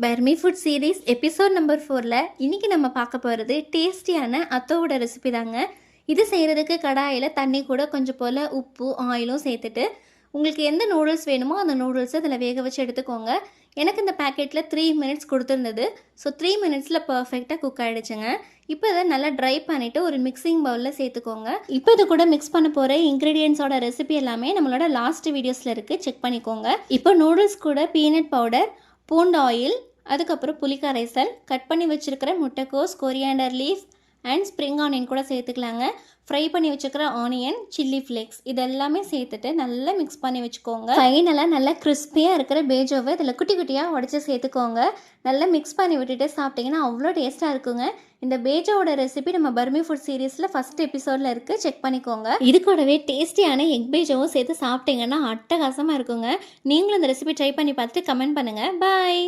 பர்மி food series episode number 4ல் இன்றைக்கி நம்ம பார்க்க போகிறது டேஸ்டியான அத்தோவோட ரெசிபி தாங்க. இது செய்கிறதுக்கு கடாயில் தண்ணி கூட கொஞ்சம் போல் உப்பு ஆயிலும் சேர்த்துட்டு உங்களுக்கு எந்த நூடுல்ஸ் வேணுமோ அந்த நூடுல்ஸை அதில் வேக வச்சு எடுத்துக்கோங்க. எனக்கு இந்த பேக்கெட்டில் 3 மினிட்ஸ் கொடுத்துருந்தது. ஸோ 3 மினிட்ஸில் பர்ஃபெக்டாக குக் ஆகிடுச்சுங்க. இப்போ இதை நல்லா ட்ரை பண்ணிவிட்டு ஒரு மிக்சிங் பவுலில் சேர்த்துக்கோங்க. இப்போ இது கூட மிக்ஸ் பண்ண போகிற இன்க்ரீடியன்ஸோட ரெசிபி எல்லாமே நம்மளோட லாஸ்ட் வீடியோஸில் இருக்குது, செக் பண்ணிக்கோங்க. இப்போ நூடுல்ஸ் கூட பீனட் பவுடர், பூண்டு ஆயில், அதுக்கப்புறம் புளிக்கரைசல், கட் பண்ணி வச்சுருக்கிற முட்டைக்கோஸ், coriander leaf and spring onion கூட சேர்த்துக்கலாங்க. ஃப்ரை பண்ணி வச்சுருக்கிற ஆனியன், சில்லி ஃப்ளேக்ஸ் இதெல்லாமே சேர்த்துட்டு நல்லா மிக்ஸ் பண்ணி வச்சுக்கோங்க. ஃபைனலாக நல்லா கிறிஸ்பியாக இருக்கிற பேஜோவை இதில் குட்டி குட்டியாக உடச்சி சேர்த்துக்கோங்க. நல்லா மிக்ஸ் பண்ணி விட்டுட்டு சாப்பிட்டிங்கன்னா அவ்வளோ டேஸ்ட்டாக இருக்குங்க. இந்த பேஜோட ரெசிபி நம்ம பர்மி ஃபுட் சீரீஸில் ஃபஸ்ட் எபிசோடில் இருக்குது, செக் பண்ணிக்கோங்க. இது கூடவே டேஸ்டியான எக் பேஜோவும் சேர்த்து சாப்பிட்டிங்கன்னா அட்டகாசமாக இருக்குங்க. நீங்களும் இந்த ரெசிபி ட்ரை பண்ணி பார்த்துட்டு கமெண்ட் பண்ணுங்கள். பாய்.